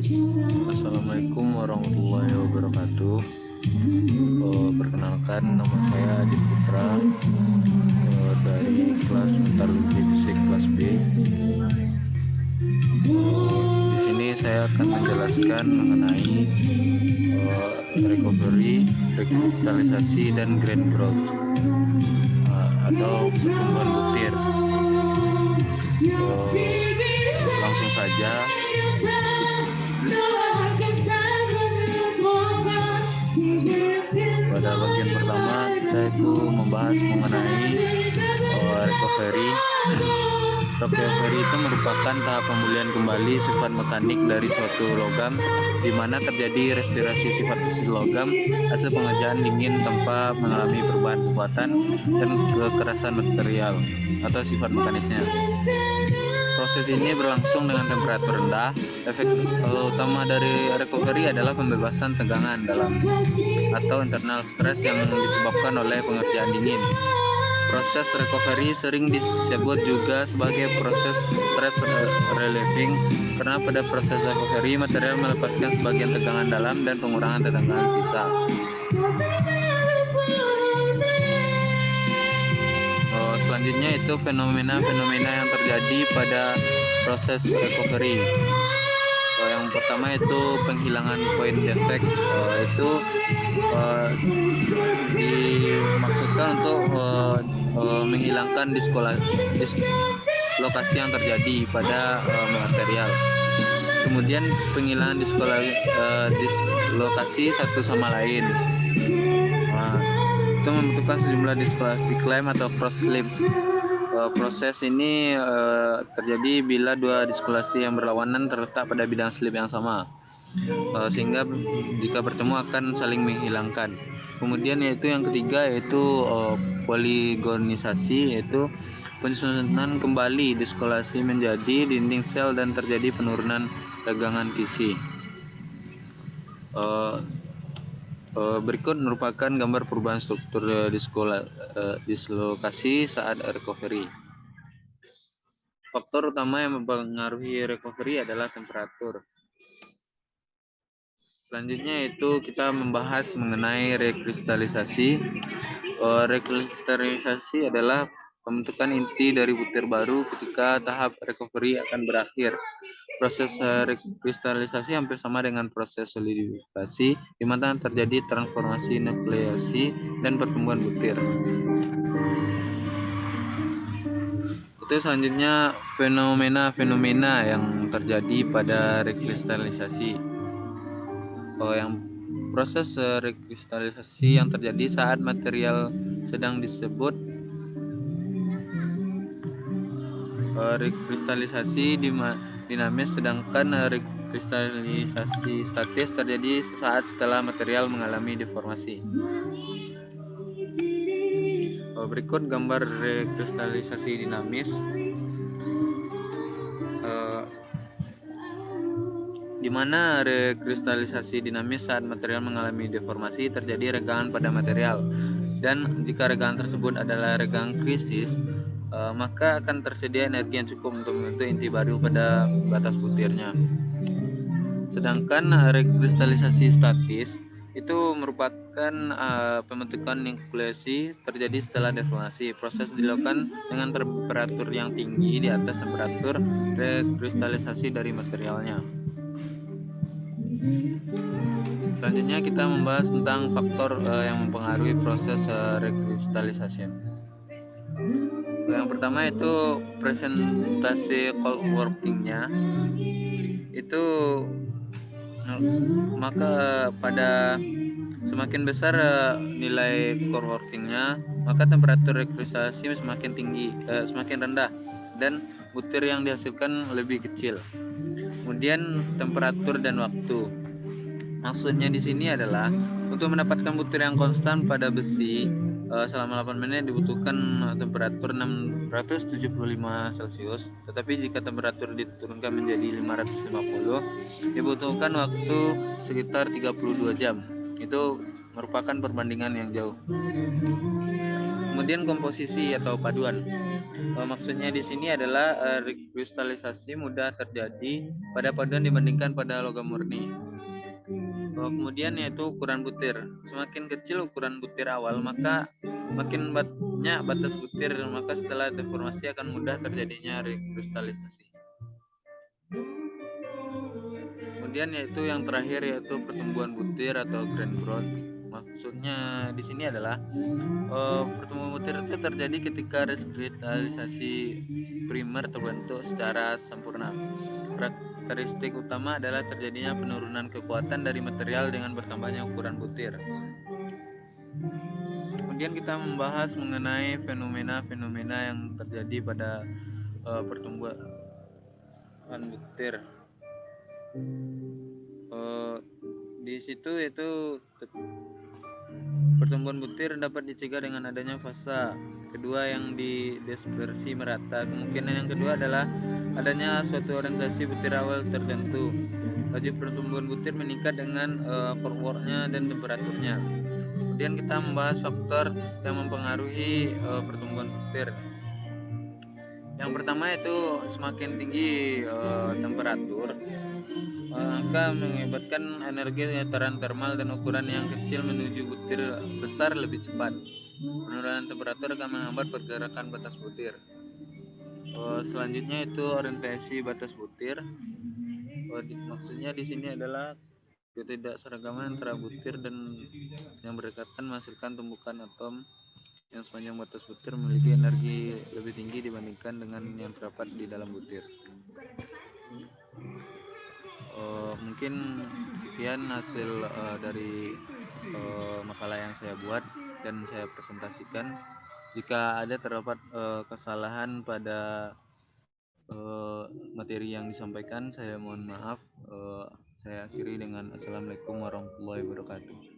Assalamualaikum warahmatullahi wabarakatuh. Perkenalkan, nama saya Adit Putra, dari kelas Metalurgi Fisik kelas B. Di sini saya akan menjelaskan mengenai recovery, rekristalisasi, dan grain growth atau pertumbuhan butir. Langsung saja. Pada bagian pertama kita itu membahas mengenai recovery. Recovery itu merupakan tahap pemulihan kembali sifat mekanik dari suatu logam, di mana terjadi restorasi sifat logam hasil pengerjaan dingin tanpa mengalami perubahan kekuatan dan kekerasan material atau sifat mekanisnya. Proses ini berlangsung dengan temperatur rendah. Efek utama dari recovery adalah pembebasan tegangan dalam atau internal stress yang disebabkan oleh pengerjaan dingin. Proses recovery sering disebut juga sebagai proses stress relieving, karena pada proses recovery material melepaskan sebagian tegangan dalam dan pengurangan tegangan sisa. Selanjutnya itu fenomena-fenomena yang terjadi pada proses recovery. Yang pertama itu penghilangan void defect. Itu dimaksudkan untuk menghilangkan dislokasi yang terjadi pada material. Kemudian penghilangan dislokasi satu sama lain. Itu membutuhkan sejumlah dislokasi klaim atau cross slip. Proses ini terjadi bila dua dislokasi yang berlawanan terletak pada bidang slip yang sama, sehingga jika bertemu akan saling menghilangkan. Kemudian yaitu yang ketiga yaitu poligonisasi, yaitu penyusunan kembali dislokasi menjadi dinding sel dan terjadi penurunan tegangan kisi. Berikut merupakan gambar perubahan struktur dislokasi saat recovery. Faktor utama yang mempengaruhi recovery adalah temperatur. Selanjutnya itu kita membahas mengenai rekristalisasi. Rekristalisasi adalah pembentukan inti dari butir baru ketika tahap recovery akan berakhir. Proses rekristalisasi hampir sama dengan proses solidifikasi, di mana terjadi transformasi nukleasi dan pertumbuhan butir. Itu selanjutnya fenomena-fenomena yang terjadi pada rekristalisasi. Yang proses rekristalisasi yang terjadi saat material sedang disebut rekristalisasi dinamis, sedangkan rekristalisasi statis terjadi sesaat setelah material mengalami deformasi. Berikut gambar rekristalisasi dinamis, di mana rekristalisasi dinamis saat material mengalami deformasi terjadi regangan pada material, dan jika regangan tersebut adalah regangan krisis, maka akan tersedia energi yang cukup untuk membentuk inti baru pada batas butirnya. Sedangkan rekristalisasi statis itu merupakan pembentukan nukleasi terjadi setelah deformasi. Proses dilakukan dengan temperatur yang tinggi di atas temperatur rekristalisasi dari materialnya. Selanjutnya kita membahas tentang faktor yang mempengaruhi proses rekristalisasi. Yang pertama itu presentasi cold working-nya. Itu maka pada semakin besar nilai core working-nya, maka temperatur rekristalisasi semakin rendah dan butir yang dihasilkan lebih kecil. Kemudian temperatur dan waktu. Maksudnya di sini adalah untuk mendapatkan butir yang konstan pada besi selama 8 menit dibutuhkan temperatur 675 Celcius, tetapi jika temperatur diturunkan menjadi 550 dibutuhkan waktu sekitar 32 jam. Itu merupakan perbandingan yang jauh. Kemudian komposisi atau paduan. Maksudnya di sini adalah rekristalisasi mudah terjadi pada paduan dibandingkan pada logam murni. Kemudian yaitu ukuran butir. Semakin kecil ukuran butir awal, maka makin banyak batas butir, maka setelah deformasi akan mudah terjadinya rekristalisasi. Kemudian yaitu yang terakhir yaitu pertumbuhan butir atau grain growth. Maksudnya di sini adalah pertumbuhan butir itu terjadi ketika rekristalisasi primer terbentuk secara sempurna. Karakteristik utama adalah terjadinya penurunan kekuatan dari material dengan bertambahnya ukuran butir. Kemudian kita membahas mengenai fenomena-fenomena yang terjadi pada pertumbuhan butir. Di situ itu pertumbuhan butir dapat dicegah dengan adanya fase kedua yang didispersi merata. Kemungkinan yang kedua adalah adanya suatu orientasi butir awal tertentu. Laju pertumbuhan butir meningkat dengan forwardnya dan temperaturnya. Kemudian kita membahas faktor yang mempengaruhi pertumbuhan butir. Yang pertama itu semakin tinggi temperatur, maka mengakibatkan energi getaran termal dan ukuran yang kecil menuju butir besar lebih cepat. Penurunan temperatur akan menghambat pergerakan batas butir. Selanjutnya itu orientasi batas butir. Maksudnya di sini adalah ketidakseragaman antara butir dan yang berdekatan menghasilkan tumpukan atom yang sepanjang batas butir memiliki energi lebih tinggi dibandingkan dengan yang terdapat di dalam butir. Mungkin sekian hasil dari makalah yang saya buat dan saya presentasikan. Jika ada terdapat kesalahan pada materi yang disampaikan, saya mohon maaf. Saya akhiri dengan Assalamualaikum warahmatullahi wabarakatuh.